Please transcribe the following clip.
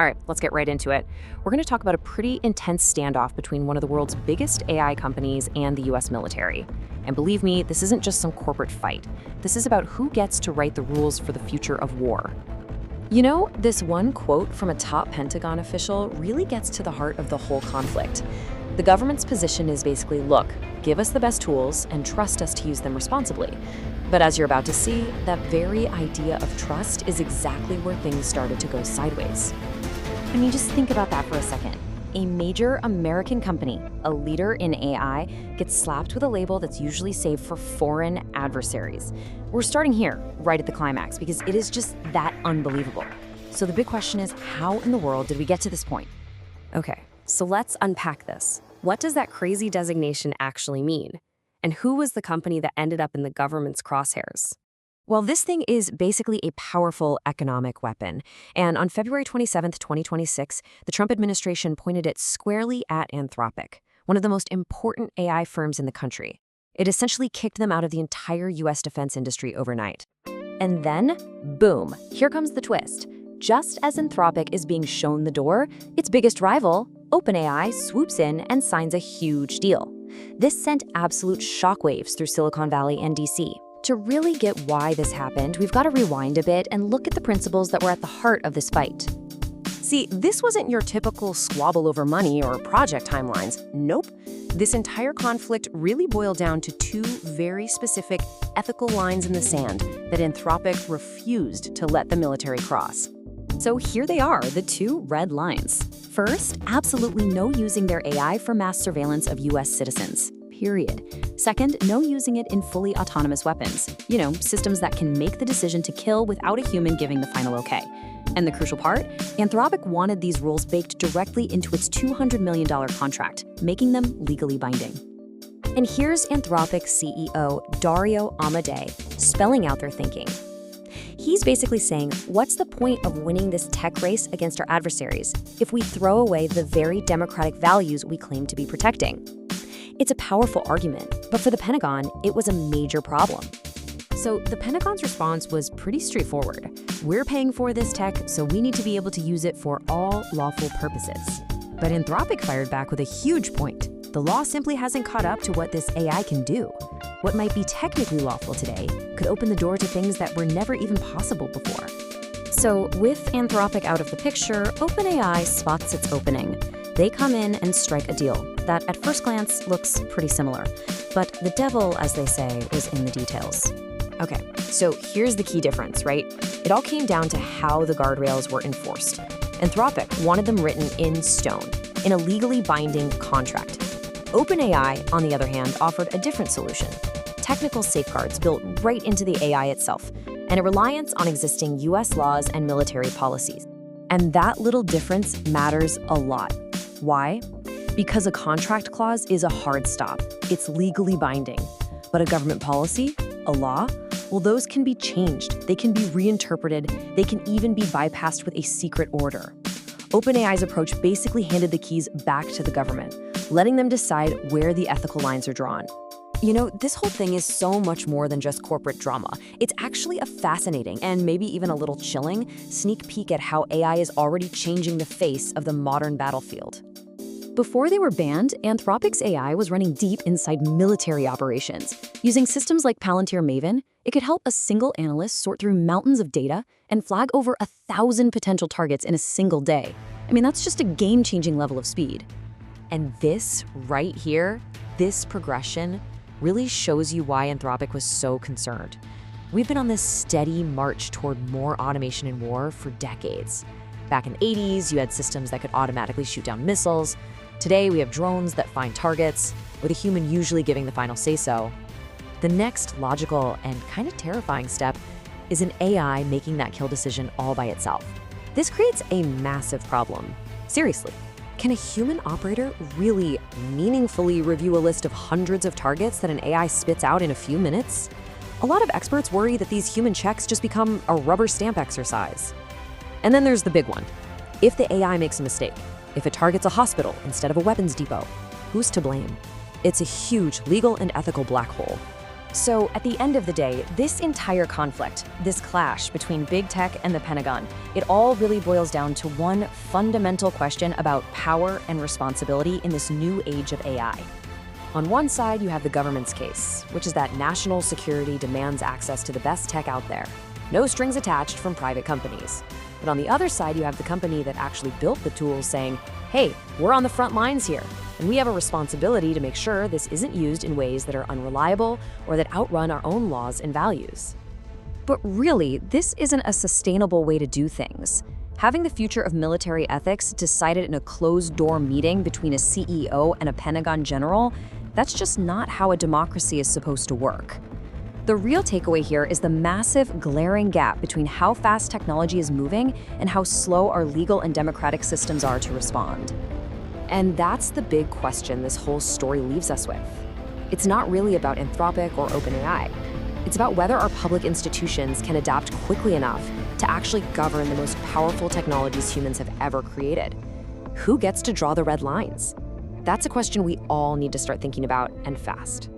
All right, let's get right into it. We're going to talk about a pretty intense standoff between one of the world's biggest AI companies and the US military. And believe me, this isn't just some corporate fight. This is about who gets to write the rules for the future of war. You know, this one quote from a top Pentagon official really gets to the heart of the whole conflict. The government's position is basically, look, give us the best tools and trust us to use them responsibly. But as you're about to see, that very idea of trust is exactly where things started to go sideways. I mean, just think about that for a second. A major American company, a leader in AI, gets slapped with a label that's usually saved for foreign adversaries. We're starting here, right at the climax, because it is just that unbelievable. So the big question is, how in the world did we get to this point? Okay, so let's unpack this. What does that crazy designation actually mean? And who was the company that ended up in the government's crosshairs? Well, this thing is basically a powerful economic weapon. And on February 27th, 2026, the Trump administration pointed it squarely at Anthropic, one of the most important AI firms in the country. It essentially kicked them out of the entire US defense industry overnight. And then, boom, here comes the twist. Just as Anthropic is being shown the door, its biggest rival, OpenAI, swoops in and signs a huge deal. This sent absolute shockwaves through Silicon Valley and DC. To really get why this happened, we've got to rewind a bit and look at the principles that were at the heart of this fight. See, this wasn't your typical squabble over money or project timelines. Nope. This entire conflict really boiled down to two very specific ethical lines in the sand that Anthropic refused to let the military cross. So here they are, the two red lines. First, absolutely no using their AI for mass surveillance of US citizens. Period. Second, no using it in fully autonomous weapons. You know, systems that can make the decision to kill without a human giving the final okay. And the crucial part? Anthropic wanted these rules baked directly into its $200 million contract, making them legally binding. And here's Anthropic's CEO, Dario Amodei, spelling out their thinking. He's basically saying, what's the point of winning this tech race against our adversaries if we throw away the very democratic values we claim to be protecting? It's a powerful argument, but for the Pentagon, it was a major problem. So the Pentagon's response was pretty straightforward. We're paying for this tech, so we need to be able to use it for all lawful purposes. But Anthropic fired back with a huge point. The law simply hasn't caught up to what this AI can do. What might be technically lawful today could open the door to things that were never even possible before. So with Anthropic out of the picture, OpenAI spots its opening. They come in and strike a deal that at first glance looks pretty similar. But the devil, as they say, was in the details. Okay, so here's the key difference, right? It all came down to how the guardrails were enforced. Anthropic wanted them written in stone, in a legally binding contract. OpenAI, on the other hand, offered a different solution. Technical safeguards built right into the AI itself, and a reliance on existing US laws and military policies. And that little difference matters a lot. Why? Because a contract clause is a hard stop. It's legally binding. But a government policy, a law, well, those can be changed. They can be reinterpreted. They can even be bypassed with a secret order. OpenAI's approach basically handed the keys back to the government, letting them decide where the ethical lines are drawn. You know, this whole thing is so much more than just corporate drama. It's actually a fascinating and maybe even a little chilling sneak peek at how AI is already changing the face of the modern battlefield. Before they were banned, Anthropic's AI was running deep inside military operations. Using systems like Palantir Maven, it could help a single analyst sort through mountains of data and flag over 1,000 potential targets in a single day. I mean, that's just a game-changing level of speed. And this right here, this progression, really shows you why Anthropic was so concerned. We've been on this steady march toward more automation in war for decades. Back in the 80s, you had systems that could automatically shoot down missiles. Today, we have drones that find targets, with a human usually giving the final say-so. The next logical and kind of terrifying step is an AI making that kill decision all by itself. This creates a massive problem. Seriously, can a human operator really meaningfully review a list of hundreds of targets that an AI spits out in a few minutes? A lot of experts worry that these human checks just become a rubber stamp exercise. And then there's the big one. If the AI makes a mistake, if it targets a hospital instead of a weapons depot, who's to blame? It's a huge legal and ethical black hole. So at the end of the day, this entire conflict, this clash between big tech and the Pentagon, it all really boils down to one fundamental question about power and responsibility in this new age of AI. On one side, you have the government's case, which is that national security demands access to the best tech out there. No strings attached from private companies. But on the other side, you have the company that actually built the tools saying, hey, we're on the front lines here, and we have a responsibility to make sure this isn't used in ways that are unreliable or that outrun our own laws and values. But really, this isn't a sustainable way to do things. Having the future of military ethics decided in a closed-door meeting between a CEO and a Pentagon general, that's just not how a democracy is supposed to work. The real takeaway here is the massive, glaring gap between how fast technology is moving and how slow our legal and democratic systems are to respond. And that's the big question this whole story leaves us with. It's not really about anthropic or openai. It's about whether our public institutions can adapt quickly enough to actually govern the most powerful technologies humans have ever created. Who gets to draw the red lines? That's a question we all need to start thinking about, and fast.